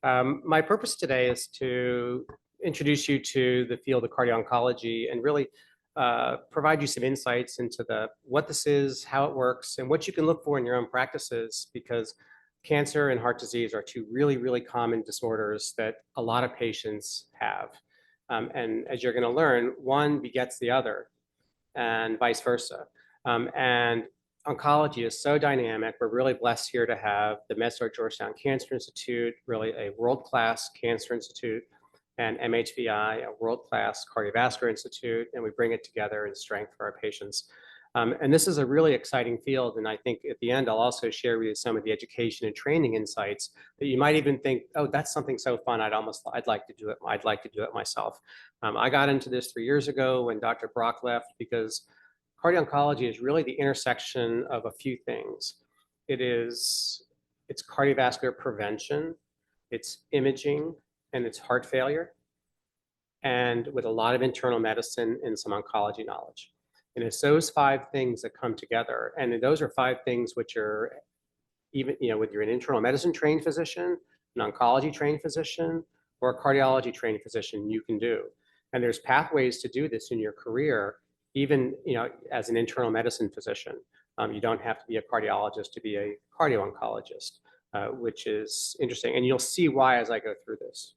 My purpose today is to introduce you to the field of cardio-oncology and really provide you some insights into what this is, how it works, and what you can look for in your own practices, because cancer and heart disease are two really, really common disorders that a lot of patients have. And as you're going to learn, one begets the other and vice versa. And oncology is so dynamic. We're really blessed here to have the MedStar Georgetown Cancer Institute, really a world-class cancer institute, and MHVI, a world-class cardiovascular institute, and we bring it together in strength for our patients. And this is a really exciting field, and I think at the end I'll also share with you some of the education and training insights that you might even think, oh, that's something so fun, I'd like to do it. I'd like to do it myself. I got into this 3 years ago when Dr. Brock left, because cardio-oncology is really the intersection of a few things. It's cardiovascular prevention, it's imaging, and it's heart failure, and with a lot of internal medicine and some oncology knowledge. And it's those 5 things that come together. And those are 5 things which are, even, whether you're an internal medicine trained physician, an oncology trained physician, or a cardiology trained physician, you can do. And there's pathways to do this in your career, even as an internal medicine physician. You don't have to be a cardiologist to be a cardio-oncologist, which is interesting. And you'll see why as I go through this.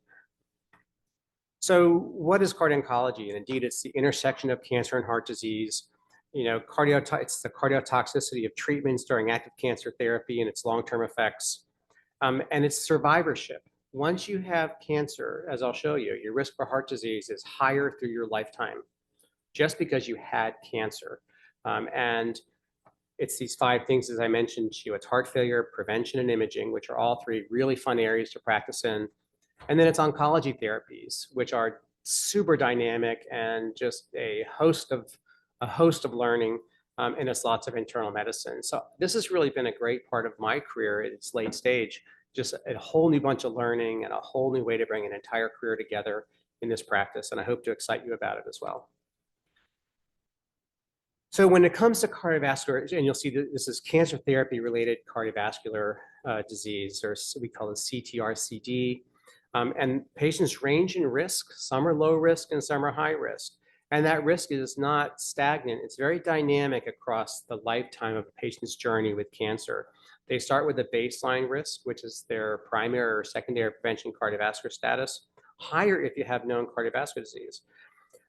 So what is cardio-oncology? And indeed, it's the intersection of cancer and heart disease. It's the cardiotoxicity of treatments during active cancer therapy and its long-term effects. And it's survivorship. Once you have cancer, as I'll show you, your risk for heart disease is higher through your lifetime, just because you had cancer. And it's these 5 things, as I mentioned to you. It's heart failure, prevention, and imaging, which are all 3 really fun areas to practice in. And then it's oncology therapies, which are super dynamic and just a host of learning, and it's lots of internal medicine. So this has really been a great part of my career at its late stage, just a whole new bunch of learning and a whole new way to bring an entire career together in this practice. And I hope to excite you about it as well. So when it comes to cardiovascular, and you'll see that this is cancer therapy related cardiovascular disease, or we call it CTRCD. And patients range in risk. Some are low risk and some are high risk. And that risk is not stagnant. It's very dynamic across the lifetime of a patient's journey with cancer. They start with a baseline risk, which is their primary or secondary prevention cardiovascular status, higher if you have known cardiovascular disease.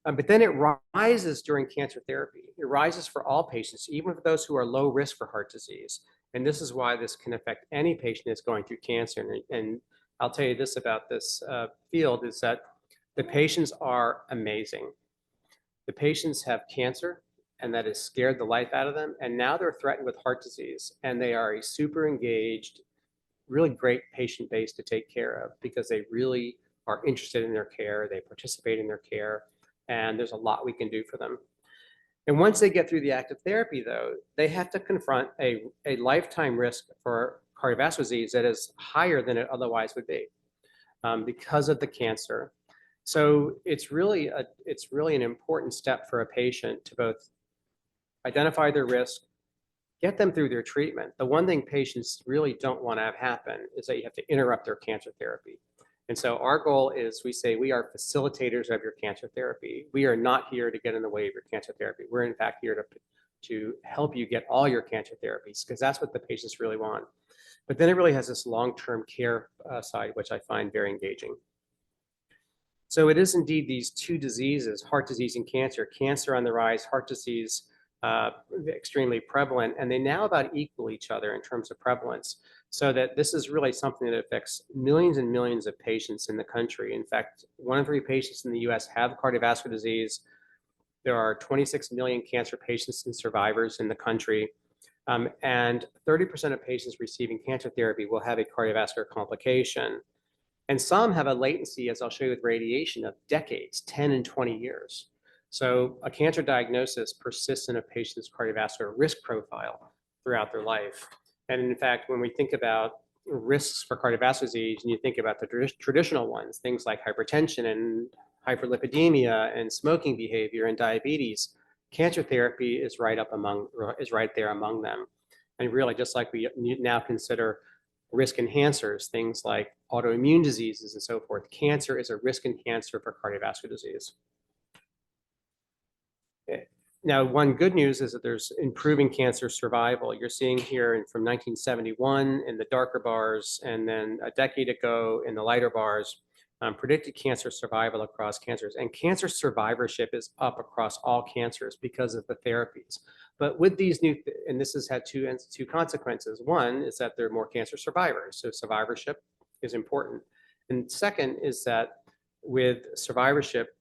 But then it rises during cancer therapy. It rises for all patients, even for those who are low risk for heart disease. And this is why this can affect any patient that's going through cancer. And I'll tell you this about this field, is that the patients are amazing. The patients have cancer, and that has scared the life out of them. And now they're threatened with heart disease. And they are a super engaged, really great patient base to take care of, because they really are interested in their care. They participate in their care. And there's a lot we can do for them. And once they get through the active therapy, though, they have to confront a lifetime risk for cardiovascular disease that is higher than it otherwise would be, because of the cancer. So it's really an important step for a patient to both identify their risk, get them through their treatment. The one thing patients really don't want to have happen is that you have to interrupt their cancer therapy. And so our goal is, we say we are facilitators of your cancer therapy. We are not here to get in the way of your cancer therapy. We're in fact here to help you get all your cancer therapies, because that's what the patients really want. But then it really has this long-term care side, which I find very engaging. So it is indeed these 2 diseases, heart disease and cancer. Cancer on the rise, heart disease extremely prevalent, and they now about equal each other in terms of prevalence. So that this is really something that affects millions and millions of patients in the country. In fact, 1 in 3 patients in the US have cardiovascular disease. There are 26 million cancer patients and survivors in the country. And 30% of patients receiving cancer therapy will have a cardiovascular complication. And some have a latency, as I'll show you with radiation, of decades, 10 and 20 years. So a cancer diagnosis persists in a patient's cardiovascular risk profile throughout their life. And in fact, when we think about risks for cardiovascular disease, and you think about the traditional ones, things like hypertension and hyperlipidemia and smoking behavior and diabetes, cancer therapy is right there among them. And really, just like we now consider risk enhancers, things like autoimmune diseases and so forth, cancer is a risk enhancer for cardiovascular disease. Now, one good news is that there's improving cancer survival. You're seeing here from 1971 in the darker bars, and then a decade ago in the lighter bars, predicted cancer survival across cancers. And cancer survivorship is up across all cancers because of the therapies. But with these new, and this has had two consequences. One is that there are more cancer survivors, so survivorship is important. And second is that with survivorship,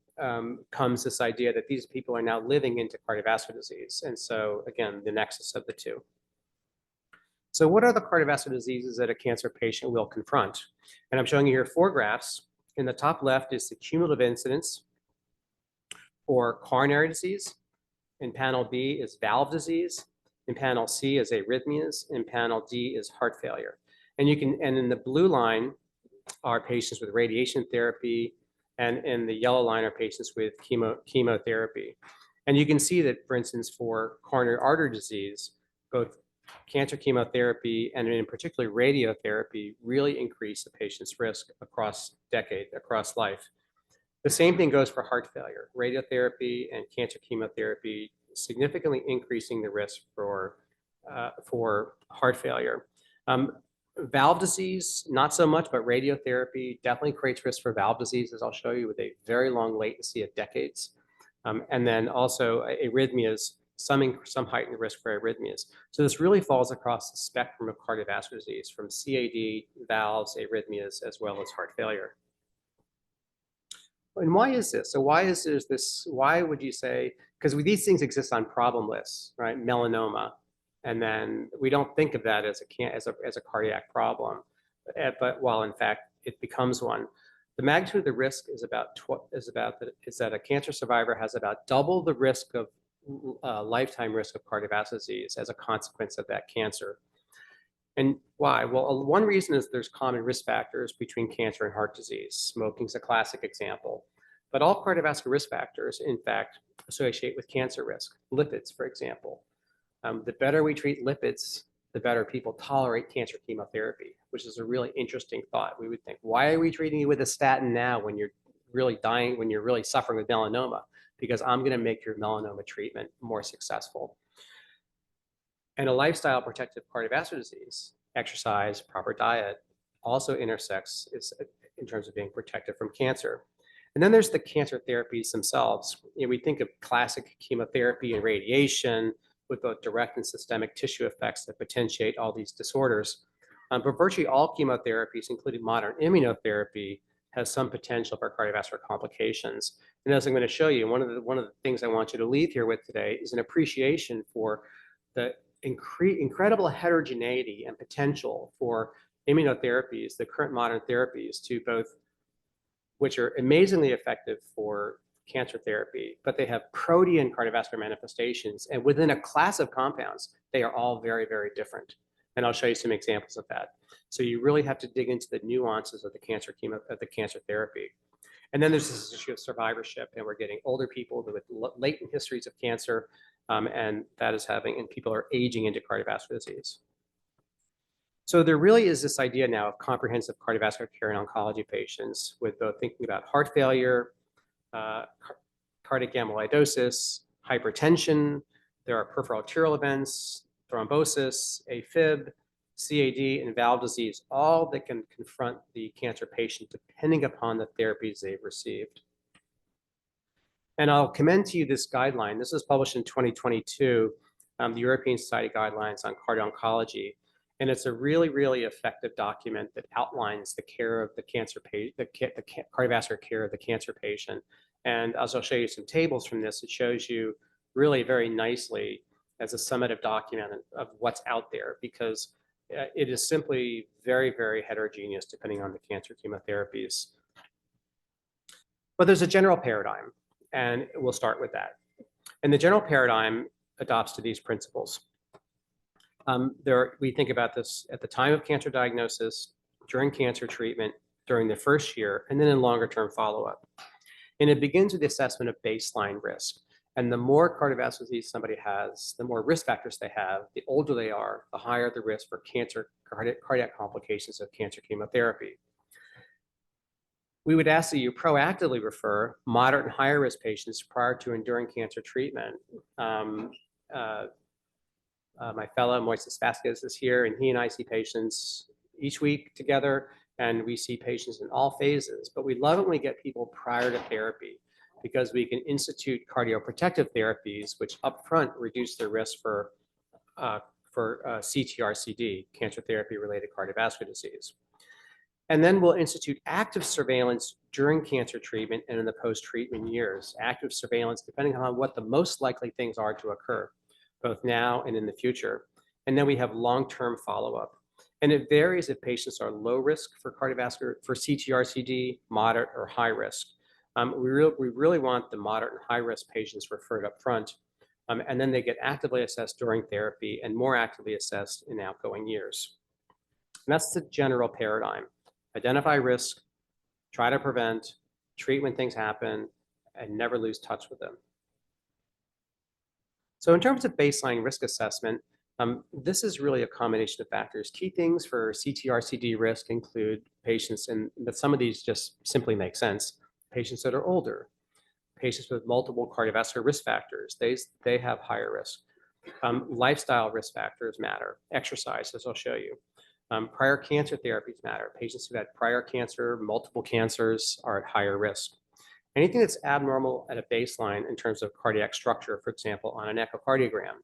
comes this idea that these people are now living into cardiovascular disease. And so again, the nexus of the two. So what are the cardiovascular diseases that a cancer patient will confront? And I'm showing you here 4 graphs. In the top left is the cumulative incidence for coronary disease. In panel B is valve disease. In panel C is arrhythmias. In panel D is heart failure. And in the blue line are patients with radiation therapy, and in the yellow line are patients with chemotherapy. And you can see that, for instance, for coronary artery disease, both cancer chemotherapy and in particular radiotherapy really increase the patient's risk across life. The same thing goes for heart failure. Radiotherapy and cancer chemotherapy significantly increasing the risk for heart failure. Valve disease, not so much, but radiotherapy definitely creates risk for valve disease, as I'll show you, with a very long latency of decades. And then also arrhythmias, some heightened risk for arrhythmias. So this really falls across the spectrum of cardiovascular disease, from CAD, valves, arrhythmias, as well as heart failure. And why is this? So why would you say, because these things exist on problem lists, right? Melanoma. And then we don't think of that as a cardiac problem, but while in fact it becomes one. The magnitude of the risk is that a cancer survivor has about double the risk of lifetime risk of cardiovascular disease as a consequence of that cancer. And why? Well, one reason is there's common risk factors between cancer and heart disease. Smoking is a classic example, but all cardiovascular risk factors, in fact, associate with cancer risk. Lipids, for example. The better we treat lipids, the better people tolerate cancer chemotherapy, which is a really interesting thought. We would think, why are we treating you with a statin now when you're really dying, when you're really suffering with melanoma? Because I'm going to make your melanoma treatment more successful. And a lifestyle protective cardiovascular disease, exercise, proper diet, also intersects in terms of being protected from cancer. And then there's the cancer therapies themselves. We think of classic chemotherapy and radiation, with both direct and systemic tissue effects that potentiate all these disorders. But virtually all chemotherapies, including modern immunotherapy, has some potential for cardiovascular complications. And as I'm going to show you, one of the things I want you to leave here with today is an appreciation for the incredible heterogeneity and potential for immunotherapies, the current modern therapies, to both, which are amazingly effective for cancer therapy, but they have protean cardiovascular manifestations. And within a class of compounds, they are all very, very different. And I'll show you some examples of that. So you really have to dig into the nuances of the cancer therapy. And then there's this issue of survivorship, and we're getting older people with latent histories of cancer, and people are aging into cardiovascular disease. So there really is this idea now of comprehensive cardiovascular care in oncology patients, with both thinking about heart failure, cardiac amyloidosis, hypertension. There are peripheral arterial events, thrombosis, AFib, CAD, and valve disease, all that can confront the cancer patient depending upon the therapies they've received. And I'll commend to you this guideline. This was published in 2022, the European Society Guidelines on Cardio-Oncology. And it's a really, really effective document that outlines the care of the cardiovascular care of the cancer patient. And as I'll show you some tables from this, it shows you really very nicely as a summative document of what's out there, because it is simply very, very heterogeneous depending on the cancer chemotherapies. But there's a general paradigm, and we'll start with that. And the general paradigm adopts to these principles. We think about this at the time of cancer diagnosis, during cancer treatment, during the first year, and then in longer term follow-up. And it begins with the assessment of baseline risk. And the more cardiovascular disease somebody has, the more risk factors they have, the older they are, the higher the risk for cardiac complications of cancer chemotherapy. We would ask that you proactively refer moderate and higher risk patients prior to enduring cancer treatment. My fellow Moises Vasquez is here, and he and I see patients each week together, and we see patients in all phases. But we love it when we get people prior to therapy, because we can institute cardioprotective therapies, which upfront reduce their risk for CTRCD, cancer therapy-related cardiovascular disease. And then we'll institute active surveillance during cancer treatment and in the post-treatment years. Active surveillance, depending on what the most likely things are to occur, both now and in the future. And then we have long-term follow-up. And it varies if patients are low risk for cardiovascular, for CTRCD, moderate or high risk. We really want the moderate and high risk patients referred up front. And then they get actively assessed during therapy and more actively assessed in outgoing years. And that's the general paradigm. Identify risk, try to prevent, treat when things happen, and never lose touch with them. So in terms of baseline risk assessment, this is really a combination of factors. Key things for CTRCD risk include patients, but some of these just simply make sense. Patients that are older, patients with multiple cardiovascular risk factors, they have higher risk. Lifestyle risk factors matter. Exercise, as I'll show you. Prior cancer therapies matter. Patients who had prior cancer, multiple cancers are at higher risk. Anything that's abnormal at a baseline in terms of cardiac structure, for example, on an echocardiogram.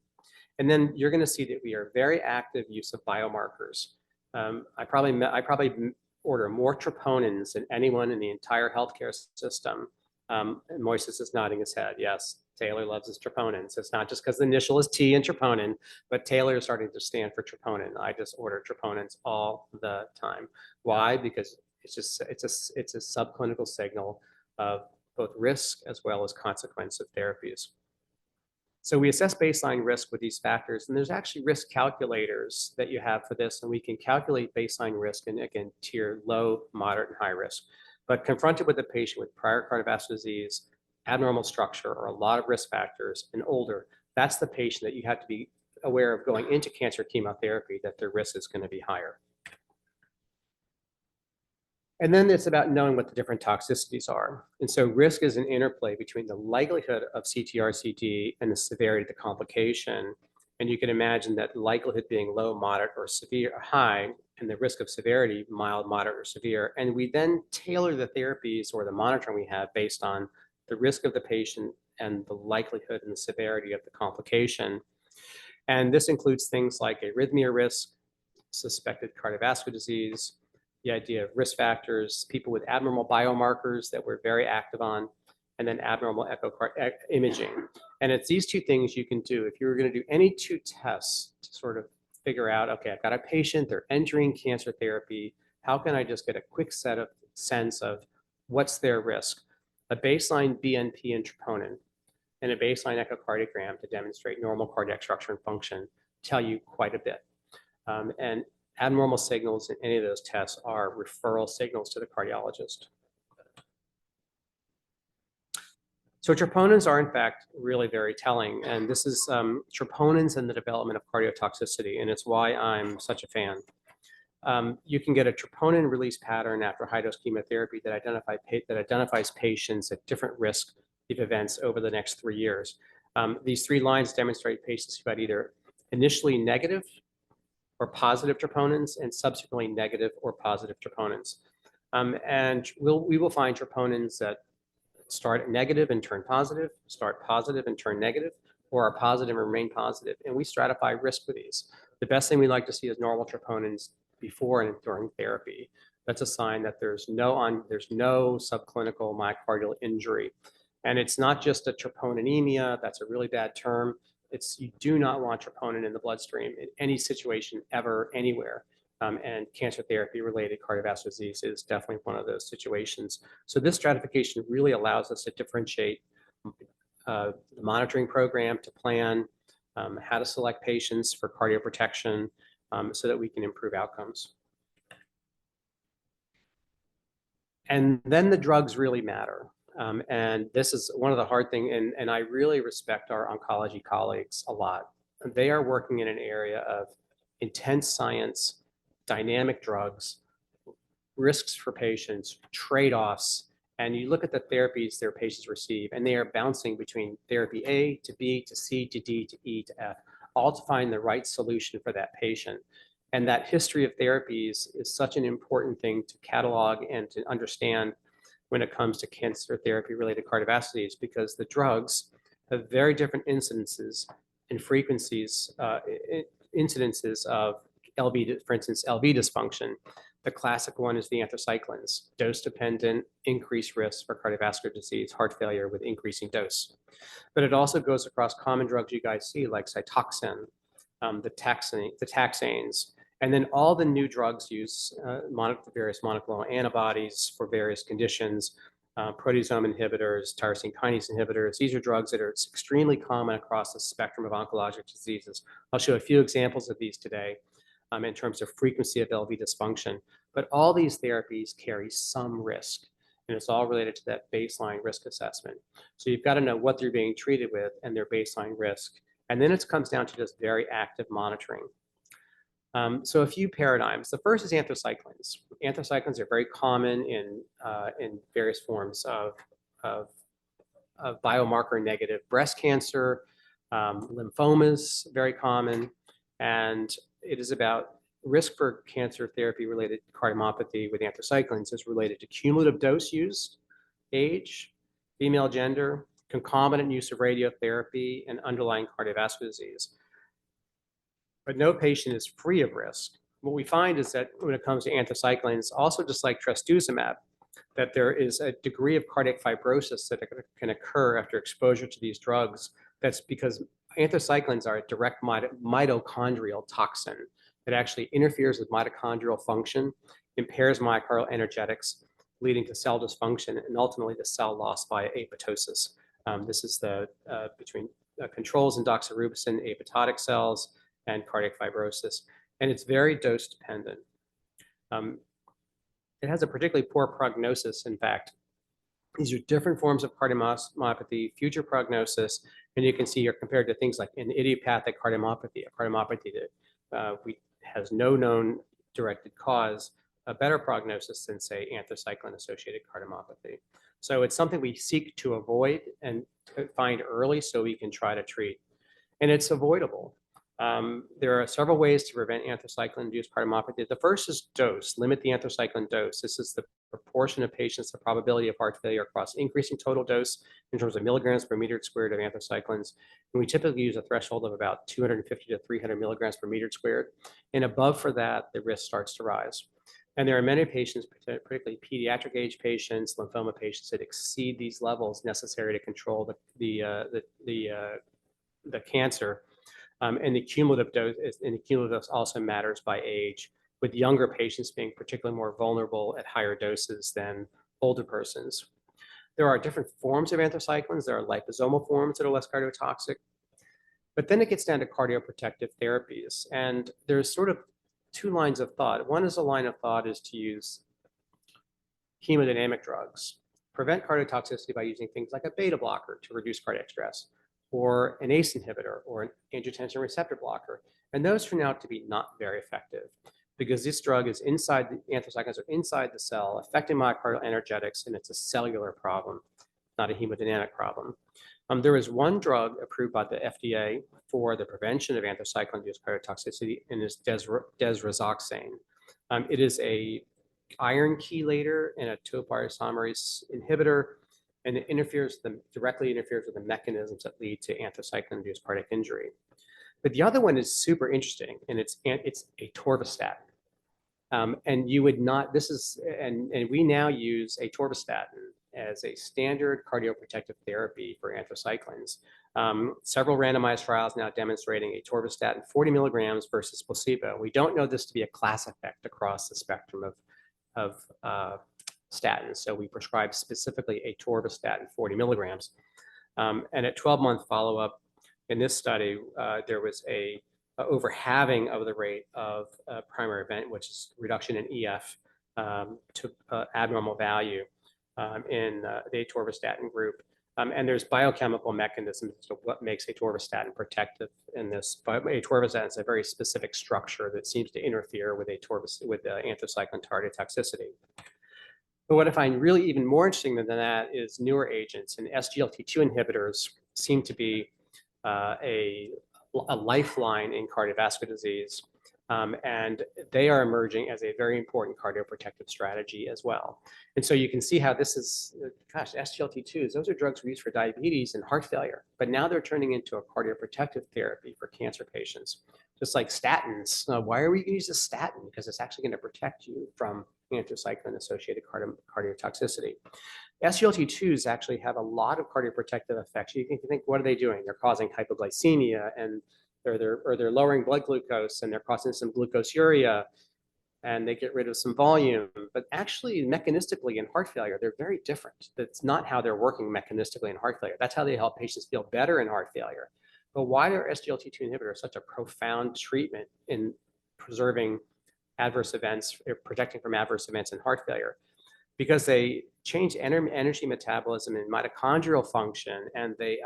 And then you're going to see that we are very active use of biomarkers. I probably order more troponins than anyone in the entire healthcare system. And Moises is nodding his head. Yes, Taylor loves his troponins. It's not just because the initial is T in troponin, but Taylor is starting to stand for troponin. I just order troponins all the time. Why? Because it's a subclinical signal of both risk as well as consequence of therapies. So we assess baseline risk with these factors, and there's actually risk calculators that you have for this, and we can calculate baseline risk in, again, tier low, moderate, and high risk. But confronted with a patient with prior cardiovascular disease, abnormal structure, or a lot of risk factors, and older, that's the patient that you have to be aware of going into cancer chemotherapy, that their risk is going to be higher. And then it's about knowing what the different toxicities are. And so risk is an interplay between the likelihood of CTRCD and the severity of the complication. And you can imagine that likelihood being low, moderate, or severe, or high, and the risk of severity, mild, moderate, or severe. And we then tailor the therapies or the monitoring we have based on the risk of the patient and the likelihood and the severity of the complication. And this includes things like arrhythmia risk, suspected cardiovascular disease, the idea of risk factors, people with abnormal biomarkers that we're very active on, and then abnormal imaging. And it's these two things you can do. If you were going to do any two tests to sort of figure out, okay, I've got a patient, they're entering cancer therapy, how can I just get a quick sense of what's their risk? A baseline BNP and troponin and a baseline echocardiogram to demonstrate normal cardiac structure and function tell you quite a bit. And abnormal signals in any of those tests are referral signals to the cardiologist. So troponins are in fact really very telling, and this is troponins and the development of cardiotoxicity, and it's why I'm such a fan. You can get a troponin release pattern after high-dose chemotherapy that identifies patients at different risk of events over the next 3 years. These 3 lines demonstrate patients who had either initially negative or positive troponins and subsequently negative or positive troponins. And we will find troponins that start negative and turn positive, start positive and turn negative, or are positive and remain positive. And we stratify risk for these. The best thing we like to see is normal troponins before and during therapy. That's a sign that there's no subclinical myocardial injury. And it's not just a troponinemia, that's a really bad term. You do not want troponin in the bloodstream in any situation ever, anywhere. And cancer therapy related cardiovascular disease is definitely one of those situations. So this stratification really allows us to differentiate the monitoring program, to plan how to select patients for cardioprotection so that we can improve outcomes. And then the drugs really matter. And this is one of the hard things, and I really respect our oncology colleagues a lot. They are working in an area of intense science, dynamic drugs, risks for patients, trade-offs, and you look at the therapies their patients receive, and they are bouncing between therapy A to B to C to D to E to F, all to find the right solution for that patient. And that history of therapies is such an important thing to catalog and to understand when it comes to cancer therapy-related cardiovascular disease, because the drugs have very different incidences and frequencies, incidences of LV, for instance, LV dysfunction. The classic one is the anthracyclines, dose-dependent, increased risk for cardiovascular disease, heart failure with increasing dose. But it also goes across common drugs you guys see, like Cytoxan, the taxanes, and then all the new drugs use various monoclonal antibodies for various conditions, proteasome inhibitors, tyrosine kinase inhibitors. These are drugs that are extremely common across the spectrum of oncologic diseases. I'll show a few examples of these today in terms of frequency of LV dysfunction. But all these therapies carry some risk, and it's all related to that baseline risk assessment. So you've got to know what they're being treated with and their baseline risk. And then it comes down to just very active monitoring. So a few paradigms. The first is anthracyclines. Anthracyclines are very common in various forms of biomarker negative breast cancer, lymphomas, very common, and it is about risk for cancer therapy-related cardiomyopathy with anthracyclines is related to cumulative dose used, age, female gender, concomitant use of radiotherapy, and underlying cardiovascular disease. But no patient is free of risk. What we find is that when it comes to anthracyclines, also just like trastuzumab, that there is a degree of cardiac fibrosis that can occur after exposure to these drugs. That's because anthracyclines are a direct mitochondrial toxin that actually interferes with mitochondrial function, impairs myocardial energetics, leading to cell dysfunction and ultimately the cell loss by apoptosis. This is the between controls in doxorubicin, apoptotic cells, and cardiac fibrosis, and it's very dose dependent. It has a particularly poor prognosis, in fact. These are different forms of cardiomyopathy, future prognosis, and you can see here compared to things like an idiopathic cardiomyopathy, a cardiomyopathy that has no known directed cause, a better prognosis than, say, anthracycline-associated cardiomyopathy. So it's something we seek to avoid and find early so we can try to treat. And it's avoidable. There are several ways to prevent anthracycline-induced cardiomyopathy. The first is dose, limit the anthracycline dose. This is the proportion of patients, the probability of heart failure across increasing total dose in terms of milligrams per meter squared of anthracyclines. And we typically use a threshold of about 250 to 300 milligrams per meter squared. And above for that, the risk starts to rise. And there are many patients, particularly pediatric age patients, lymphoma patients, that exceed these levels necessary to control the cancer. And the cumulative dose also matters by age, with younger patients being particularly more vulnerable at higher doses than older persons. There are different forms of anthracyclines. There are liposomal forms that are less cardiotoxic. But then it gets down to cardioprotective therapies. And there's sort of two lines of thought. One is a line of thought is to use hemodynamic drugs, prevent cardiotoxicity by using things like a beta blocker to reduce cardiac stress, or an ACE inhibitor, or an angiotensin receptor blocker. And those turn out to be not very effective because this drug is inside, the anthracyclines are inside the cell, affecting myocardial energetics, and it's a cellular problem, not a hemodynamic problem. There is one drug approved by the FDA for the prevention of anthracycline-induced cardiotoxicity, and it's desrazoxane. It is a iron chelator and a topoisomerase inhibitor, and it directly interferes with the mechanisms that lead to anthracycline-induced cardiac injury. But the other one is super interesting, and it's atorvastatin. And you would not, and we now use atorvastatin as a standard cardioprotective therapy for anthracyclines. Several randomized trials now demonstrating atorvastatin 40 milligrams versus placebo. We don't know this to be a class effect across the spectrum of statins. So we prescribe specifically atorvastatin 40 milligrams. And at 12-month follow-up in this study, there was over halving of the rate of primary event, which is reduction in EF to abnormal value in the atorvastatin group. And there's biochemical mechanisms to what makes atorvastatin protective in this. Atorvastatin is a very specific structure that seems to interfere with anthracycline target toxicity. But what I find really even more interesting than that is newer agents, and SGLT2 inhibitors seem to be a lifeline in cardiovascular disease. And they are emerging as a very important cardioprotective strategy as well. And so you can see how this is, gosh, SGLT2s, those are drugs we use for diabetes and heart failure, but now they're turning into a cardioprotective therapy for cancer patients. Just like statins. Why are we going to use a statin? Because it's actually going to protect you from anthracycline-associated cardiotoxicity. SGLT2s actually have a lot of cardioprotective effects. You can think, what are they doing? They're causing hypoglycemia, and they're lowering blood glucose, and they're causing some glucoseuria, and they get rid of some volume. But actually, mechanistically in heart failure, they're very different. That's not how they're working mechanistically in heart failure. That's how they help patients feel better in heart failure. But why are SGLT2 inhibitors such a profound treatment in preserving adverse events, protecting from adverse events in heart failure? Because they change energy metabolism and mitochondrial function, and they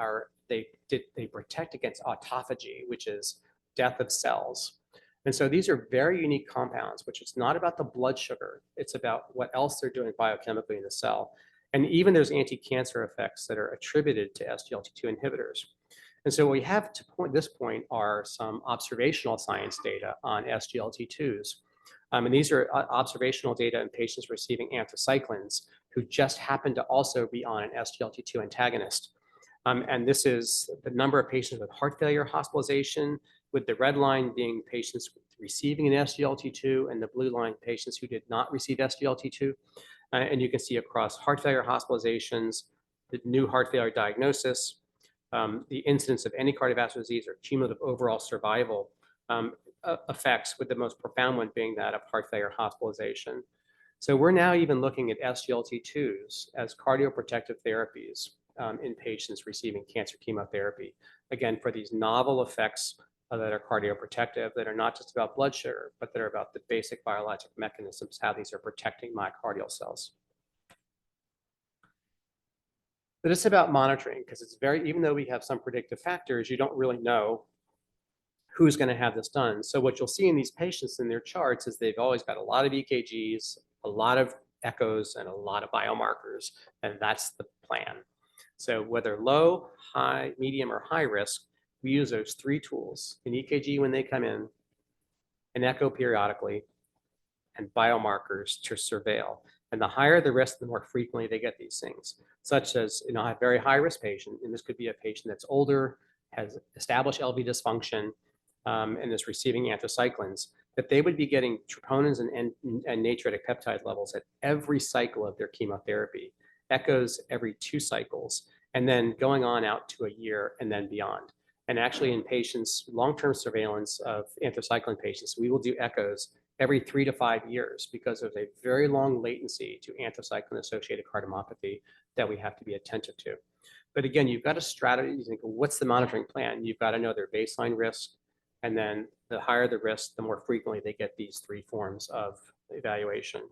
protect against autophagy, which is death of cells. And so these are very unique compounds, which is not about the blood sugar. It's about what else they're doing biochemically in the cell. And even there's anti-cancer effects that are attributed to SGLT2 inhibitors. And so what we have to this point are some observational science data on SGLT2s. And these are observational data in patients receiving anthracyclines who just happen to also be on an SGLT2 antagonist. And this is the number of patients with heart failure hospitalization, with the red line being patients receiving an SGLT2 and the blue line patients who did not receive SGLT2. And you can see across heart failure hospitalizations, the new heart failure diagnosis, the incidence of any cardiovascular disease or cumulative overall survival effects, with the most profound one being that of heart failure hospitalization. So we're now even looking at SGLT2s as cardioprotective therapies in patients receiving cancer chemotherapy. Again, for these novel effects that are cardioprotective, that are not just about blood sugar, but that are about the basic biologic mechanisms, how these are protecting myocardial cells. But it's about monitoring, because it's even though we have some predictive factors, you don't really know who's going to have this done. So what you'll see in these patients in their charts is they've always got a lot of EKGs, a lot of echoes, and a lot of biomarkers, and that's the plan. So whether low, high, medium, or high risk, we use those three tools: an EKG when they come in, an echo periodically, and biomarkers to surveil. And the higher the risk, the more frequently they get these things, such as, a very high risk patient, and this could be a patient that's older, has established LV dysfunction, and is receiving anthracyclines, that they would be getting troponins and natriuretic peptide levels at every cycle of their chemotherapy, echoes every 2 cycles, and then going on out to a year and then beyond. And actually in patients, long-term surveillance of anthracycline patients, we will do echoes every 3 to 5 years, because there's a very long latency to anthracycline-associated cardiomyopathy that we have to be attentive to. But again, you've got a strategy. You think, what's the monitoring plan? You've got to know their baseline risk, and then the higher the risk, the more frequently they get these 3 forms of evaluation.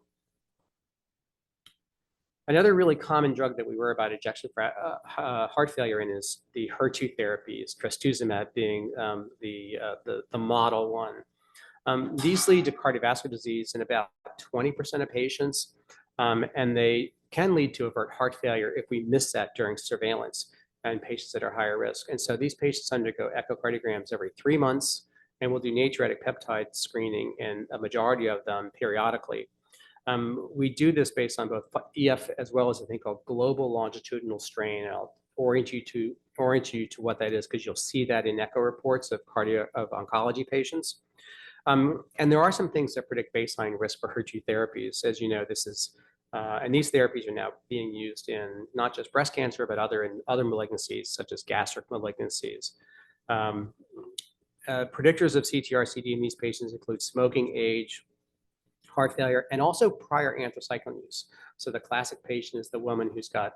Another really common drug that we worry about ejection heart failure in is the HER2 therapies, trastuzumab being the model one. These lead to cardiovascular disease in about 20% of patients, and they can lead to avert heart failure if we miss that during surveillance in patients that are higher risk. And so these patients undergo echocardiograms every 3 months, and we'll do natriuretic peptide screening in a majority of them periodically. We do this based on both EF as well as a thing called global longitudinal strain. And I'll orient you to what that is, because you'll see that in echo reports of Cardio-Oncology patients. And there are some things that predict baseline risk for HER2 therapies. As you know, this is, and these therapies are now being used in not just breast cancer, but other malignancies, such as gastric malignancies. Predictors of CTR-CD in these patients include smoking, age, heart failure, and also prior anthracycline use. So the classic patient is the woman who's got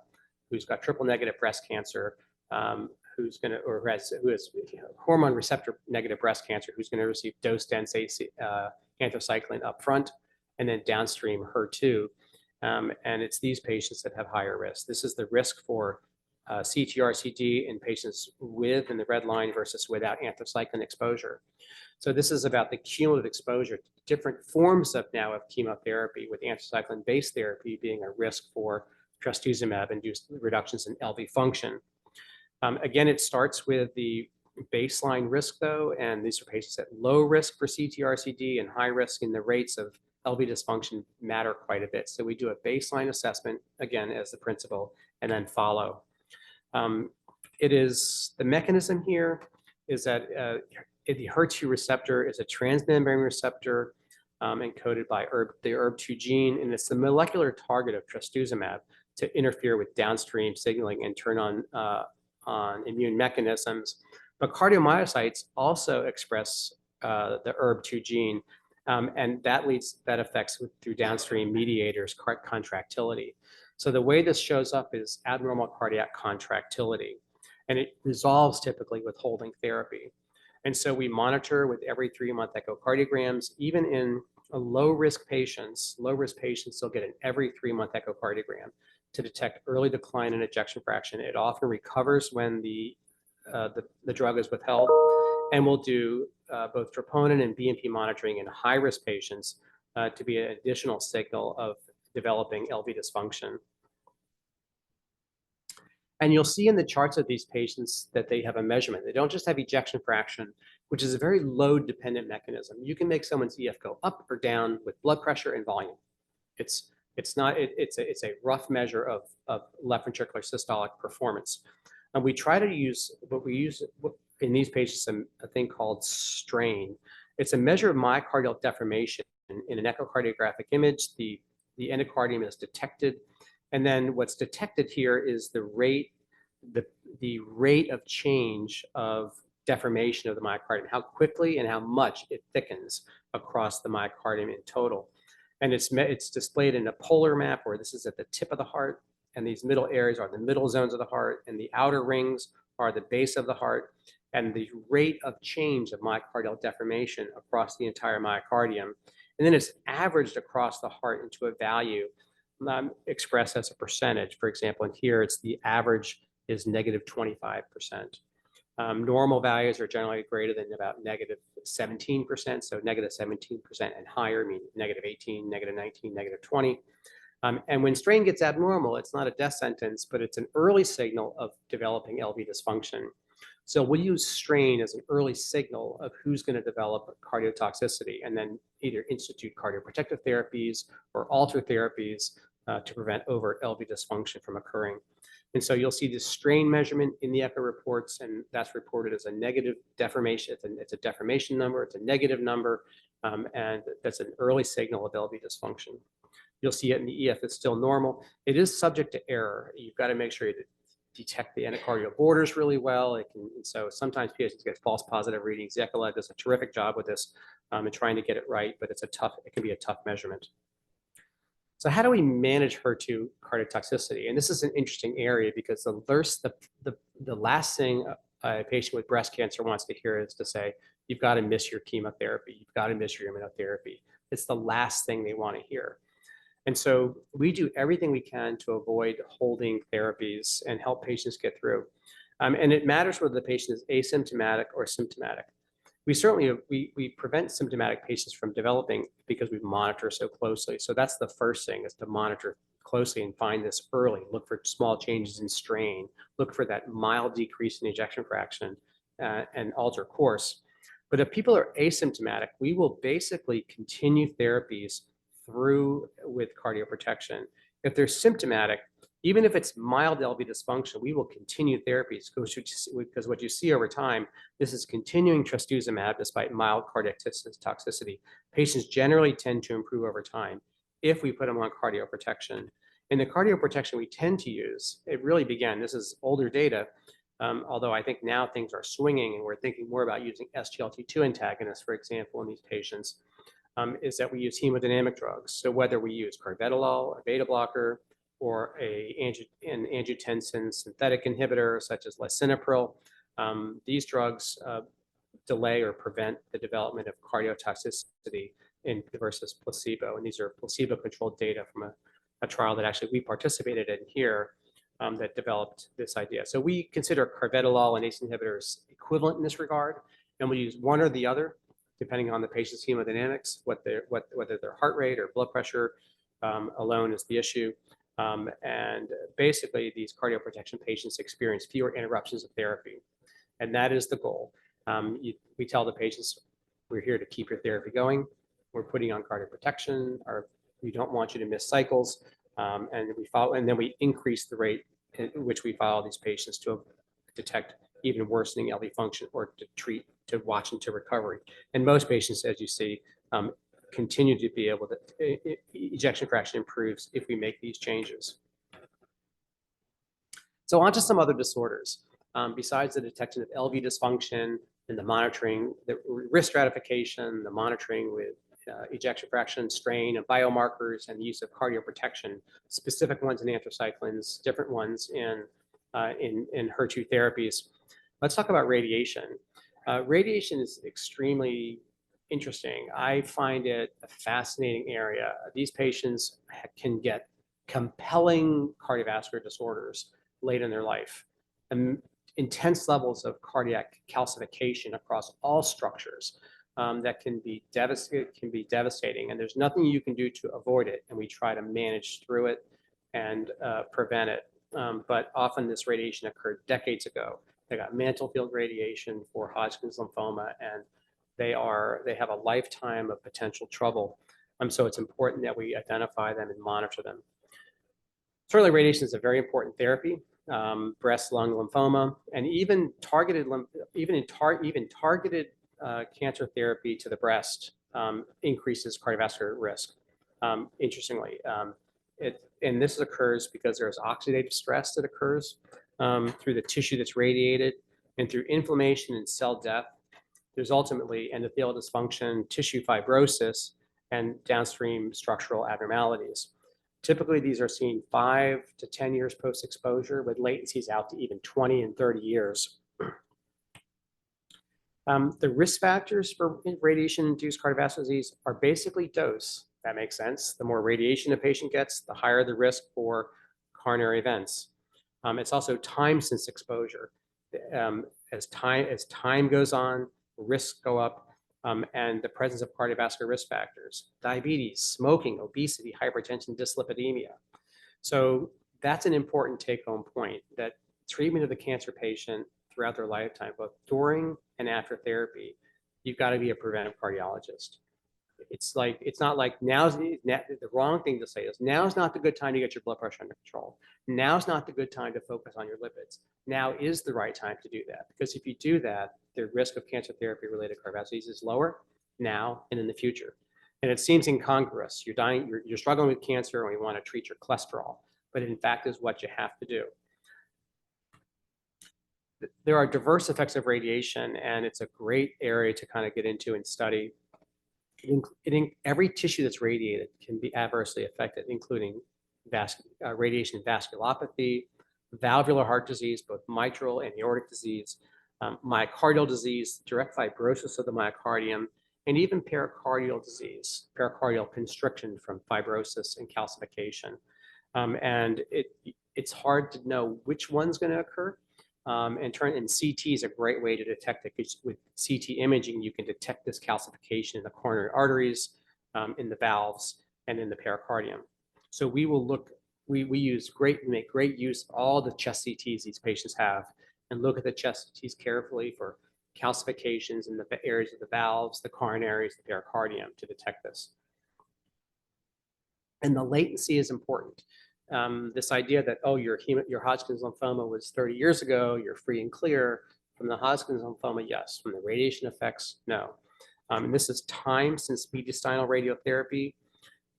triple negative breast cancer, who has hormone receptor negative breast cancer, who's going to receive dose dense anthracycline up front, and then downstream HER2. And it's these patients that have higher risk. This is the risk for CTR-CD in patients with, in the red line, versus without anthracycline exposure. So this is about the cumulative exposure to different forms of now of chemotherapy, with anthracycline-based therapy being a risk for trastuzumab-induced reductions in LV function. Again, it starts with the baseline risk, though, and these are patients at low risk for CTR-CD and high risk, in the rates of LV dysfunction matter quite a bit. So we do a baseline assessment, again, as the principle, and then follow. It is, the mechanism here is that the HER2 receptor is a transmembrane receptor encoded by the ERB2 gene, and it's the molecular target of trastuzumab to interfere with downstream signaling and turn on immune mechanisms. But cardiomyocytes also express the ERB2 gene, and that affects through downstream mediators contractility. So the way this shows up is abnormal cardiac contractility, and it resolves typically with holding therapy. And so we monitor with every 3-month echocardiograms. Even in low-risk patients, they'll get an every 3-month echocardiogram to detect early decline in ejection fraction. It often recovers when the drug is withheld, and we'll do both troponin and BNP monitoring in high-risk patients to be an additional signal of developing LV dysfunction. And you'll see in the charts of these patients that they have a measurement. They don't just have ejection fraction, which is a very load-dependent mechanism. You can make someone's EF go up or down with blood pressure and volume. It's a rough measure of left ventricular systolic performance. And we try to use, in these patients, a thing called strain. It's a measure of myocardial deformation. In an echocardiographic image, the endocardium is detected. And then what's detected here is the rate of change of deformation of the myocardium, how quickly and how much it thickens across the myocardium in total. And it's displayed in a polar map, where this is at the tip of the heart, and these middle areas are the middle zones of the heart, and the outer rings are the base of the heart. And the rate of change of myocardial deformation across the entire myocardium. And then it's averaged across the heart into a value expressed as a percentage. For example, in here, it's the average is -25%. Normal values are generally greater than about -17%. So -17% and higher mean -18, -19, -20. And when strain gets abnormal, it's not a death sentence, but it's an early signal of developing LV dysfunction. So we'll use strain as an early signal of who's going to develop cardiotoxicity, and then either institute cardioprotective therapies or alter therapies to prevent overt LV dysfunction from occurring. And so you'll see this strain measurement in the echo reports, and that's reported as a negative deformation. It's a deformation number, it's a negative number, and that's an early signal of LV dysfunction. You'll see it in the EF, it's still normal. It is subject to error. You've got to make sure you detect the endocardial borders really well. So sometimes patients get false positive readings. The echo lab does a terrific job with this in trying to get it right, but it can be a tough measurement. So how do we manage HER2 cardiotoxicity? And this is an interesting area, because the last thing a patient with breast cancer wants to hear is to say, you've got to miss your chemotherapy, you've got to miss your immunotherapy. It's the last thing they want to hear. And so we do everything we can to avoid holding therapies and help patients get through. And it matters whether the patient is asymptomatic or symptomatic. We certainly we prevent symptomatic patients from developing because we monitor so closely. So that's the first thing, is to monitor closely and find this early. Look for small changes in strain. Look for that mild decrease in ejection fraction and alter course. But if people are asymptomatic, we will basically continue therapies through with cardioprotection. If they're symptomatic, even if it's mild LV dysfunction, we will continue therapies, because what you see over time, this is continuing trastuzumab despite mild cardiac toxicity. Patients generally tend to improve over time if we put them on cardioprotection. And the cardioprotection we tend to use, it really began, this is older data, although I think now things are swinging and we're thinking more about using SGLT2 antagonists, for example, in these patients, is that we use hemodynamic drugs. So whether we use carvedilol, a beta blocker, or an angiotensin synthetic inhibitor such as lisinopril, these drugs delay or prevent the development of cardiotoxicity versus placebo. And these are placebo-controlled data from a trial that actually we participated in here, that developed this idea. So we consider carvedilol and ACE inhibitors equivalent in this regard, and we use one or the other, depending on the patient's hemodynamics, whether their heart rate or blood pressure alone is the issue. And basically, these cardioprotection patients experience fewer interruptions of therapy, and that is the goal. We tell the patients, we're here to keep your therapy going. We're putting on cardioprotection, or we don't want you to miss cycles. And then we increase the rate in which we follow these patients to detect even worsening LV function or to treat, to watch into recovery. And most patients, as you see, continue to be able to, ejection fraction improves if we make these changes. So on to some other disorders. Besides the detection of LV dysfunction and the monitoring, the risk stratification, the monitoring with ejection fraction, strain, and biomarkers, and the use of cardioprotection, specific ones in anthracyclines, different ones in HER2 therapies. Let's talk about radiation. Radiation is extremely interesting. I find it a fascinating area. These patients can get compelling cardiovascular disorders late in their life. Intense levels of cardiac calcification across all structures that can be devastating, and there's nothing you can do to avoid it, and we try to manage through it and prevent it. But often this radiation occurred decades ago. They got mantle field radiation for Hodgkin's lymphoma, and they have a lifetime of potential trouble. So it's important that we identify them and monitor them. Certainly, radiation is a very important therapy. Breast, lung lymphoma, and even targeted cancer therapy to the breast increases cardiovascular risk. Interestingly, and this occurs because there's oxidative stress that occurs through the tissue that's radiated, and through inflammation and cell death. There's ultimately endothelial dysfunction, tissue fibrosis, and downstream structural abnormalities. Typically, these are seen 5 to 10 years post-exposure, with latencies out to even 20 and 30 years. The risk factors for radiation-induced cardiovascular disease are basically dose. That makes sense. The more radiation a patient gets, the higher the risk for coronary events. It's also time since exposure. As time goes on, risks go up. And the presence of cardiovascular risk factors, diabetes, smoking, obesity, hypertension, dyslipidemia. So that's an important take-home point, that treatment of the cancer patient throughout their lifetime, both during and after therapy, you've got to be a preventive cardiologist. It's not like the wrong thing to say is now's not the good time to get your blood pressure under control. Now's not the good time to focus on your lipids. Now is the right time to do that, because if you do that, the risk of cancer therapy related cardiovascular disease is lower now and in the future. And it seems incongruous. You're struggling with cancer and we want to treat your cholesterol, but it in fact is what you have to do. There are diverse effects of radiation, and it's a great area to kind of get into and study. Every tissue that's radiated can be adversely affected, including radiation vasculopathy, valvular heart disease, both mitral and aortic disease, myocardial disease, direct fibrosis of the myocardium, and even pericardial disease, pericardial constriction from fibrosis and calcification. And it's hard to know which one's going to occur. And CT is a great way to detect it, because with CT imaging, you can detect this calcification in the coronary arteries, in the valves, and in the pericardium. So we make great use of all the chest CTs these patients have, and look at the chest CTs carefully for calcifications in the areas of the valves, the coronaries, the pericardium, to detect this. And the latency is important. This idea that, oh, your Hodgkin's lymphoma was 30 years ago, you're free and clear from the Hodgkin's lymphoma, yes. From the radiation effects, no. And this is time since mediastinal radiotherapy,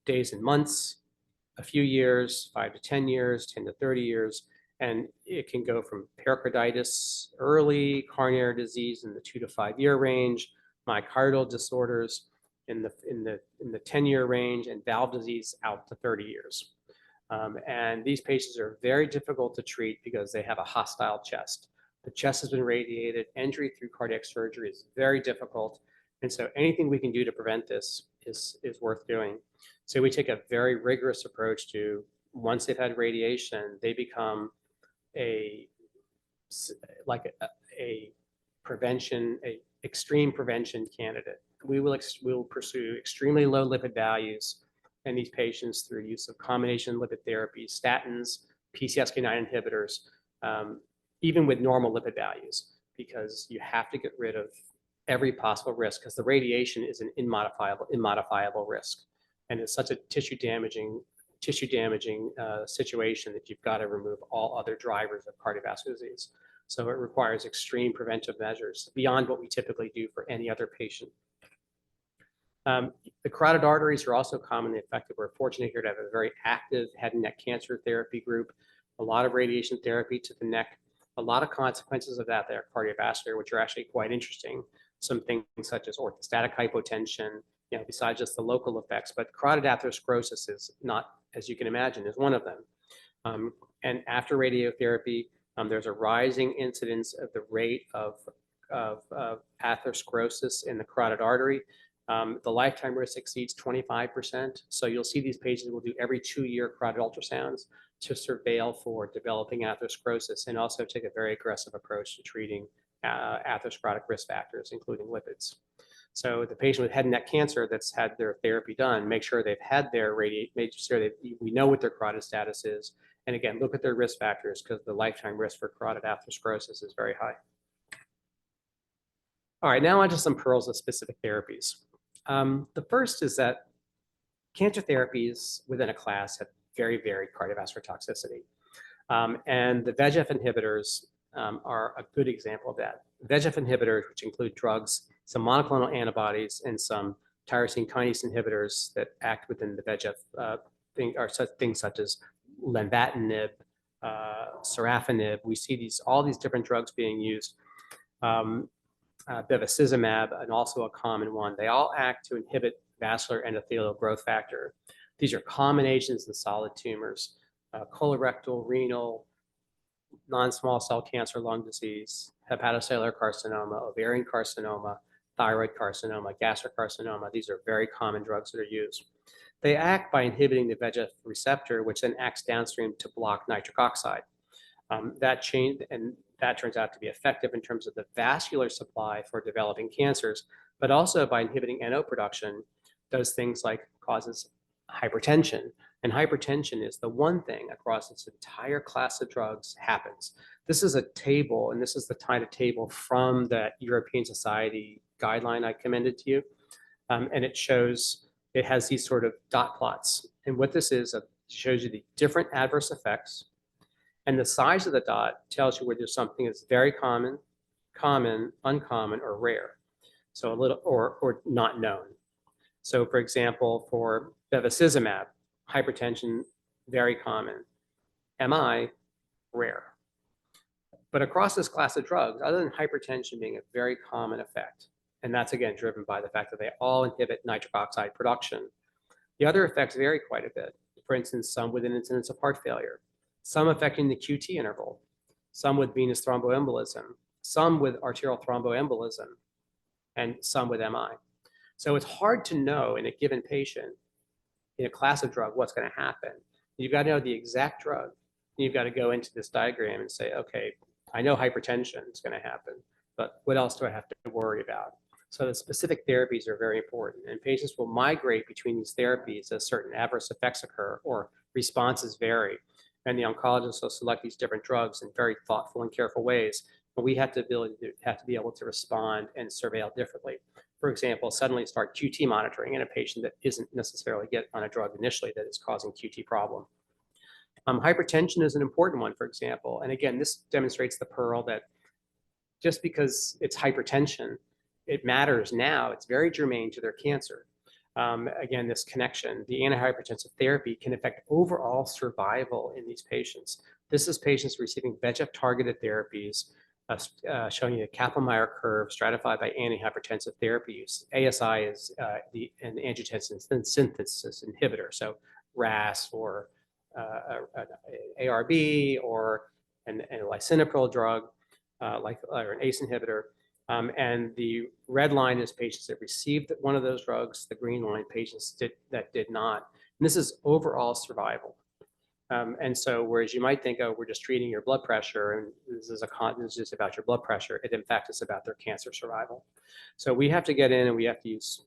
days and months, a few years, 5 to 10 years, 10 to 30 years. And it can go from pericarditis, early coronary disease in the 2 to 5 year range, myocardial disorders in the 10-year range, and valve disease out to 30 years. And these patients are very difficult to treat because they have a hostile chest. The chest has been radiated. Entry through cardiac surgery is very difficult. And so anything we can do to prevent this is worth doing. So we take a very rigorous approach to, once they've had radiation, they become a like a prevention, a extreme prevention candidate. We will pursue extremely low lipid values in these patients through use of combination lipid therapies, statins, PCSK9 inhibitors, even with normal lipid values, because you have to get rid of every possible risk, because the radiation is an immodifiable risk, and it's such a tissue damaging situation that you've got to remove all other drivers of cardiovascular disease. So it requires extreme preventive measures beyond what we typically do for any other patient. The carotid arteries are also commonly affected. We're fortunate here to have a very active head and neck cancer therapy group, a lot of radiation therapy to the neck, a lot of consequences of that are cardiovascular, which are actually quite interesting. Some things such as orthostatic hypotension, besides just the local effects, but carotid atherosclerosis is not, as you can imagine, is one of them. And after radiotherapy, there's a rising incidence of the rate of atherosclerosis in the carotid artery. The lifetime risk exceeds 25%. So you'll see these patients will do every 2-year carotid ultrasounds to surveil for developing atherosclerosis, and also take a very aggressive approach to treating atherosclerotic risk factors, including lipids. So the patient with head and neck cancer that's had their therapy done, make sure they've had their make sure that we know what their carotid status is. And again, look at their risk factors, because the lifetime risk for carotid atherosclerosis is very high. All right, now on to some pearls of specific therapies. The first is that cancer therapies within a class have very varied cardiovascular toxicity. And the VEGF inhibitors are a good example of that. VEGF inhibitors, which include drugs, some monoclonal antibodies, and some tyrosine kinase inhibitors that act within the VEGF are things such as lenvatinib, sorafenib. We see all these different drugs being used. Bevacizumab, and also a common one. They all act to inhibit vascular endothelial growth factor. These are common agents in solid tumors, colorectal, renal, non-small cell cancer, lung disease, hepatocellular carcinoma, ovarian carcinoma, thyroid carcinoma, gastric carcinoma. These are very common drugs that are used. They act by inhibiting the VEGF receptor, which then acts downstream to block nitric oxide. That turns out to be effective in terms of the vascular supply for developing cancers, but also by inhibiting NO production, does things like causes hypertension. And hypertension is the one thing across this entire class of drugs happens. This is a table, and this is the kind of table from the European Society guideline I commended to you. And it has these sort of dot plots. And what this is, it shows you the different adverse effects. And the size of the dot tells you whether something is very common, uncommon, or rare. So a little, or not known. So for example, for bevacizumab, hypertension, very common. MI, rare. But across this class of drugs, other than hypertension being a very common effect, and that's again driven by the fact that they all inhibit nitric oxide production, the other effects vary quite a bit. For instance, some with an incidence of heart failure, some affecting the QT interval, some with venous thromboembolism, some with arterial thromboembolism, and some with MI. So it's hard to know in a given patient, in a class of drug, what's going to happen. You've got to know the exact drug. You've got to go into this diagram and say, okay, I know hypertension is going to happen, but what else do I have to worry about? So the specific therapies are very important, and patients will migrate between these therapies as certain adverse effects occur or responses vary. And the oncologist will select these different drugs in very thoughtful and careful ways, but we have to be able to respond and surveil differently. For example, suddenly start QT monitoring in a patient that isn't necessarily get on a drug initially that is causing QT problem. Hypertension is an important one, for example. And again, this demonstrates the pearl that just because it's hypertension, it matters now. It's very germane to their cancer. Again, this connection, the antihypertensive therapy can affect overall survival in these patients. This is patients receiving VEGF-targeted therapies, showing you a Kaplan-Meier curve stratified by antihypertensive therapy use. ASI is an angiotensin synthesis inhibitor, so RAS or ARB or a lisinopril drug, or an ACE inhibitor. And the red line is patients that received one of those drugs. The green line, patients that did not. And this is overall survival. And so, whereas you might think, oh, we're just treating your blood pressure, and this is just about your blood pressure, it in fact is about their cancer survival. So we have to get in and we have to use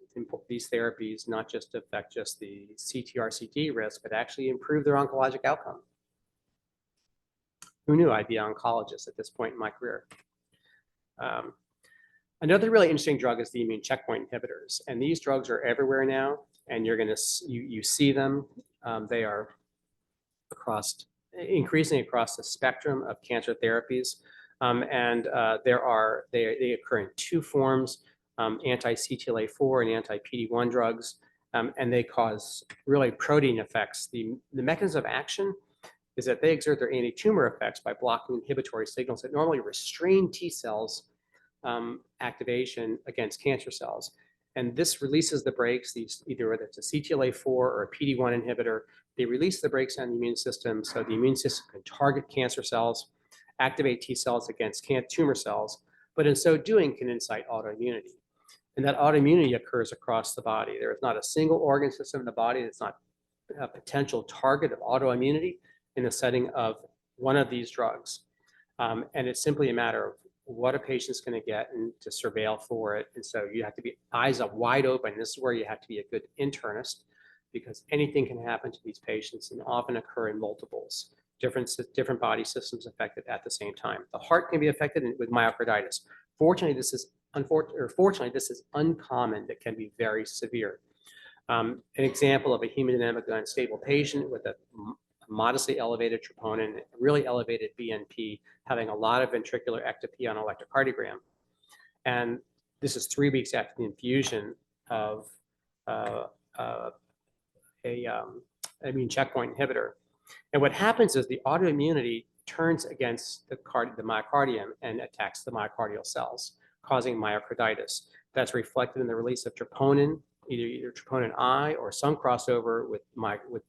these therapies not just to affect just the CTRCT risk, but actually improve their oncologic outcome. Who knew I'd be an oncologist at this point in my career? Another really interesting drug is the immune checkpoint inhibitors, and these drugs are everywhere now, and you see them. They are increasingly across the spectrum of cancer therapies, they occur in two forms: anti-CTLA-4 and anti-PD-1 drugs, and they cause really protein effects. The mechanism of action is that they exert their anti-tumor effects by blocking inhibitory signals that normally restrain T cells activation against cancer cells. And this releases the brakes, either whether it's a CTLA-4 or a PD-1 inhibitor, they release the brakes on the immune system so the immune system can target cancer cells, activate T cells against tumor cells, but in so doing can incite autoimmunity. And that autoimmunity occurs across the body. There is not a single organ system in the body that's not a potential target of autoimmunity in the setting of one of these drugs. And it's simply a matter of what a patient's going to get and to surveil for it. And so you have to be eyes up wide open. This is where you have to be a good internist, because anything can happen to these patients and often occur in multiples, different body systems affected at the same time. The heart can be affected with myocarditis. Fortunately, this is uncommon. That can be very severe. An example of a hemodynamically unstable patient with a modestly elevated troponin, really elevated BNP, having a lot of ventricular ectopy on electrocardiogram. And this is 3 weeks after the infusion of immune checkpoint inhibitor. And what happens is the autoimmunity turns against the myocardium and attacks the myocardial cells, causing myocarditis. That's reflected in the release of troponin, either troponin I or some crossover with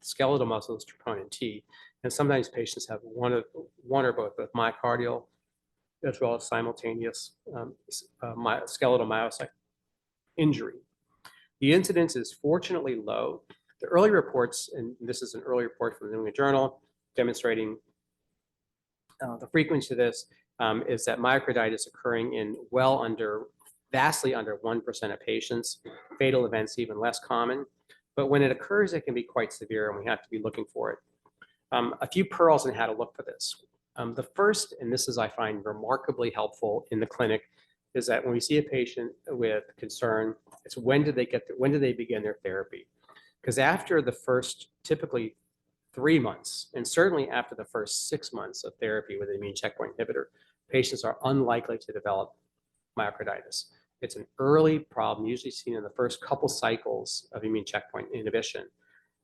skeletal muscles, troponin T. And sometimes patients have one or both myocardial as well as simultaneous skeletal myocyte injury. The incidence is fortunately low. The early reports, and this is an early report from the New England Journal demonstrating the frequency of this, is that myocarditis occurring in vastly under 1% of patients. Fatal events even less common. But when it occurs, it can be quite severe, and we have to be looking for it. A few pearls on how to look for this. The first, and this is, I find, remarkably helpful in the clinic, is that when we see a patient with concern, it's when do they begin their therapy? Because after the first, typically 3 months, and certainly after the first 6 months of therapy with an immune checkpoint inhibitor, patients are unlikely to develop myocarditis. It's an early problem, usually seen in the first couple cycles of immune checkpoint inhibition.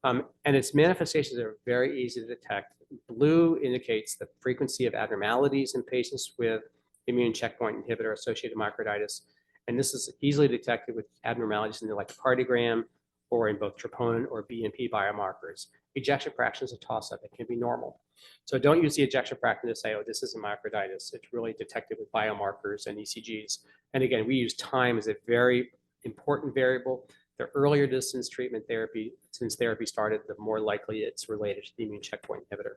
And its manifestations are very easy to detect. Blue indicates the frequency of abnormalities in patients with immune checkpoint inhibitor associated myocarditis. And this is easily detected with abnormalities in the electrocardiogram or in both troponin or BNP biomarkers. Ejection fraction is a toss-up. It can be normal. So don't use the ejection fraction to say, oh, this is a myocarditis. It's really detected with biomarkers and ECGs. And again, we use time as a very important variable. The earlier distance treatment therapy, since therapy started, the more likely it's related to the immune checkpoint inhibitor.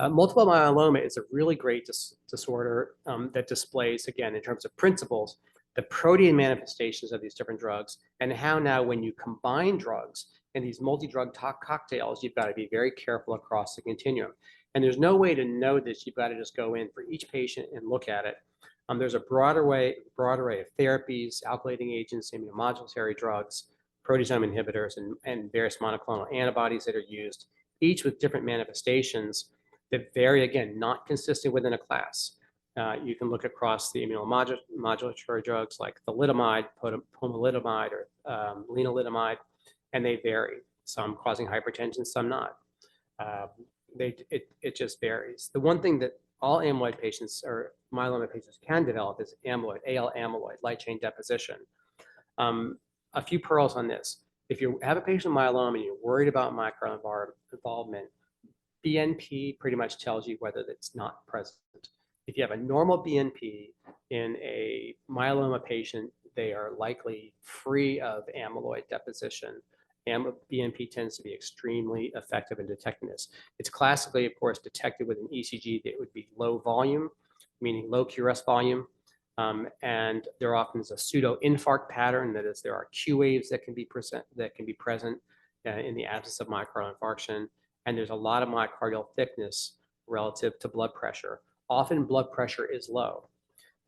Multiple myeloma is a really great disorder that displays, again, in terms of principles, the protein manifestations of these different drugs, and how now when you combine drugs in these multi-drug cocktails, you've got to be very careful across the continuum. And there's no way to know this. You've got to just go in for each patient and look at it. There's a broad array of therapies, alkylating agents, immunomodulatory drugs, proteasome inhibitors, and various monoclonal antibodies that are used, each with different manifestations that vary, again, not consistent within a class. You can look across the immunomodulatory drugs like thalidomide, pomalidomide, or lenalidomide, and they vary. Some causing hypertension, some not. It just varies. The one thing that all amyloid patients or myeloma patients can develop is amyloid, AL amyloid, light chain deposition. A few pearls on this. If you have a patient with myeloma and you're worried about microenvironment involvement, BNP pretty much tells you whether it's not present. If you have a normal BNP in a myeloma patient, they are likely free of amyloid deposition. BNP tends to be extremely effective in detecting this. It's classically, of course, detected with an ECG that would be low volume, meaning low QRS volume. And there often is a pseudo infarct pattern, that is, there are Q waves that can be present in the absence of myocardial infarction. And there's a lot of myocardial thickness relative to blood pressure. Often blood pressure is low.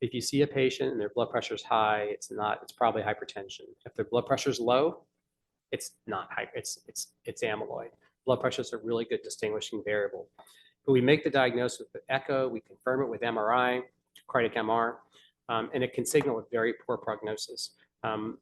If you see a patient and their blood pressure is high, it's probably hypertension. If their blood pressure is low, it's not high, it's amyloid. Blood pressure is a really good distinguishing variable. But we make the diagnosis with echo, we confirm it with MRI, cardiac MR, and it can signal a very poor prognosis.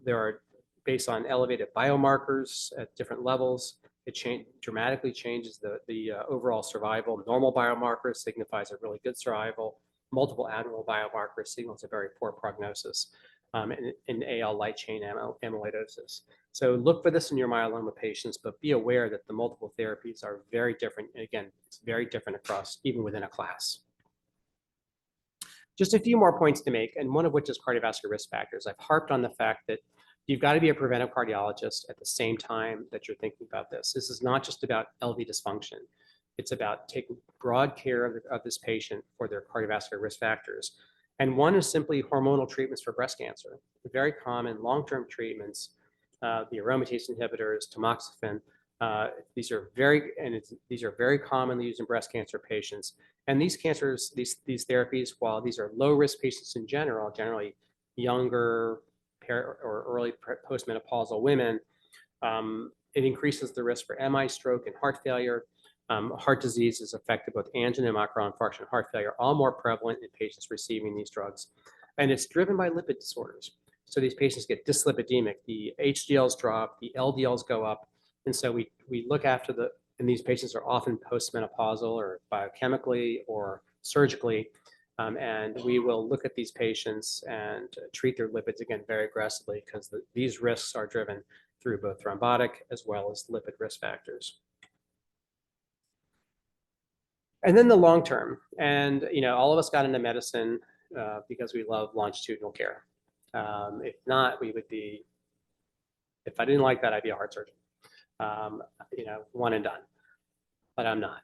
There are, based on elevated biomarkers at different levels, it dramatically changes the overall survival. Normal biomarkers signifies a really good survival. Multiple abnormal biomarkers signals a very poor prognosis in AL light chain amyloidosis. So look for this in your myeloma patients, but be aware that the multiple therapies are very different. And again, it's very different across, even within a class. Just a few more points to make, and one of which is cardiovascular risk factors. I've harped on the fact that you've got to be a preventive cardiologist at the same time that you're thinking about this. This is not just about LV dysfunction. It's about taking broad care of this patient for their cardiovascular risk factors. And one is simply hormonal treatments for breast cancer. Very common long-term treatments, the aromatase inhibitors, tamoxifen. These are very commonly used in breast cancer patients. And these therapies, while these are low-risk patients in general, generally younger or early postmenopausal women, it increases the risk for MI, stroke, and heart failure. Heart disease is affected both angina and myocardial infarction and heart failure, all more prevalent in patients receiving these drugs. And it's driven by lipid disorders. So these patients get dyslipidemic, the HDLs drop, the LDLs go up. And so we look after and these patients are often postmenopausal or biochemically or surgically. And we will look at these patients and treat their lipids, again, very aggressively, because these risks are driven through both thrombotic as well as lipid risk factors. And then the long term, and all of us got into medicine because we love longitudinal care. If not, if I didn't like that, I'd be a heart surgeon. One and done. But I'm not.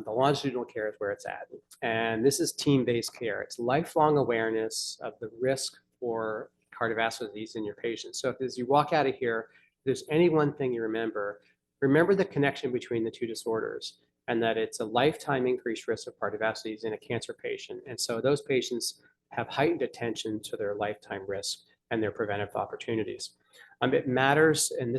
The longitudinal care is where it's at. And this is team-based care. It's lifelong awareness of the risk for cardiovascular disease in your patients. So as you walk out of here, if there's any one thing you remember the connection between the two disorders, and that it's a lifetime increased risk of cardiovascular disease in a cancer patient. And so those patients have heightened attention to their lifetime risk and their preventive opportunities. It matters, and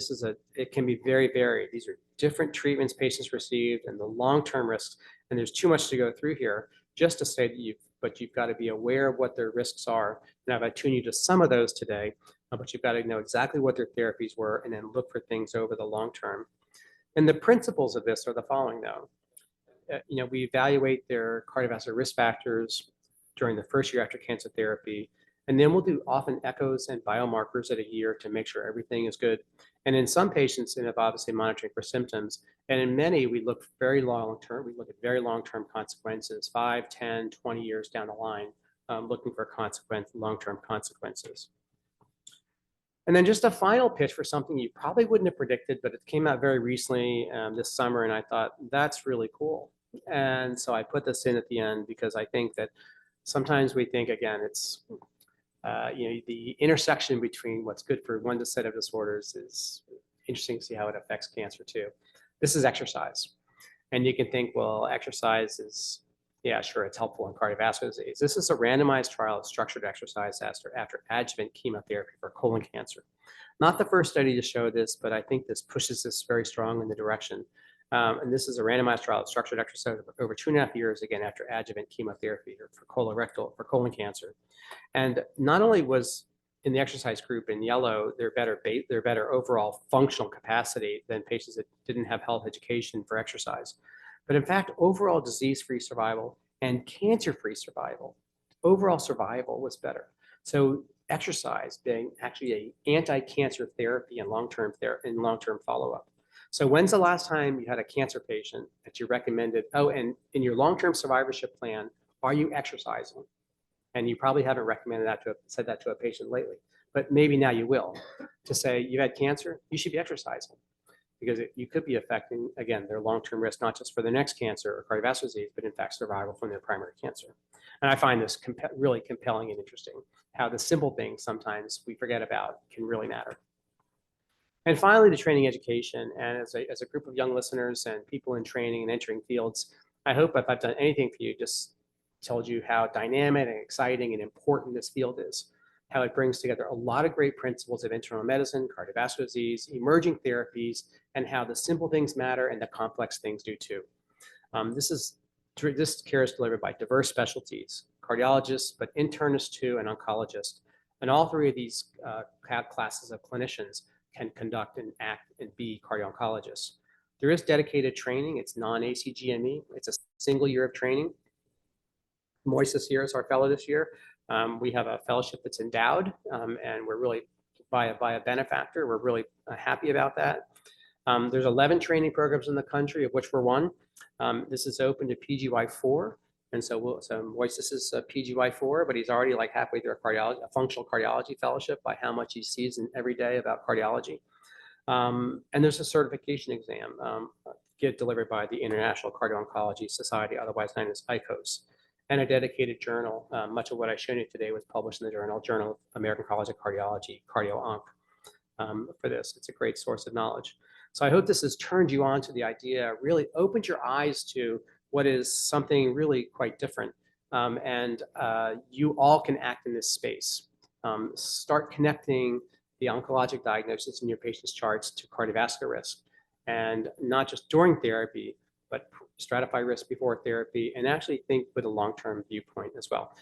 it can be very varied. These are different treatments patients received and the long-term risks, and there's too much to go through here just to say that you've got to be aware of what their risks are. And I've attuned you to some of those today, but you've got to know exactly what their therapies were and then look for things over the long term. And the principles of this are the following, though. We evaluate their cardiovascular risk factors during the first year after cancer therapy, and then we'll do often echoes and biomarkers at a year to make sure everything is good. And in some patients, and obviously monitoring for symptoms, and in many, we look very long-term. We look at very long-term consequences, 5, 10, 20 years down the line, looking for long-term consequences. And then just a final pitch for something you probably wouldn't have predicted, but it came out very recently this summer, and I thought, that's really cool. And so I put this in at the end because I think that sometimes we think, again, it's, the intersection between what's good for one set of disorders is interesting to see how it affects cancer too. This is exercise. And you can think, well, exercise is, yeah, sure, it's helpful in cardiovascular disease. This is a randomized trial of structured exercise after adjuvant chemotherapy for colon cancer. Not the first study to show this, but I think this pushes this very strong in the direction. And this is a randomized trial of structured exercise over 2.5 years, again, after adjuvant chemotherapy for colon cancer. And not only was in the exercise group in yellow, they're better overall functional capacity than patients that didn't have health education for exercise. But in fact, overall disease-free survival and cancer-free survival, overall survival was better. So exercise being actually an anti-cancer therapy and long-term follow-up. So when's the last time you had a cancer patient that you recommended, oh, and in your long-term survivorship plan, are you exercising? And you probably haven't said that to a patient lately, but maybe now you will, to say you had cancer, you should be exercising. because you could be affecting, again, their long-term risk, not just for the next cancer or cardiovascular disease, but in fact survival from their primary cancer. And I find this really compelling and interesting, how the simple things sometimes we forget about can really matter. And finally, the training education. And as a group of young listeners and people in training and entering fields, I hope if I've done anything for you, just told you how dynamic and exciting and important this field is, how it brings together a lot of great principles of internal medicine, cardiovascular disease, emerging therapies, and how the simple things matter and the complex things do too. This care is delivered by diverse specialties, cardiologists, but internists too, and oncologists. And all three of these classes of clinicians can conduct and act and be cardio-oncologists. There is dedicated training. It's non-ACGME. It's a single year of training. Moises here is our fellow this year. We have a fellowship that's endowed, and we're really, by a benefactor, we're really happy about that. There's 11 training programs in the country, of which we're one. This is open to PGY4, and so Moises is a PGY4, but he's already like halfway through a functional cardiology fellowship by how much he sees every day about cardiology. And there's a certification exam delivered by the International Cardio-Oncology Society, otherwise known as ICOS, and a dedicated journal. Much of what I showed you today was published in the Journal of American College of Cardiology, Cardio-Onc. For this, it's a great source of knowledge. So I hope this has turned you on to the idea, really opened your eyes to what is something really quite different. And you all can act in this space. Start connecting the oncologic diagnosis in your patient's charts to cardiovascular risk, and not just during therapy, but stratify risk before therapy, and actually think with a long-term viewpoint as well.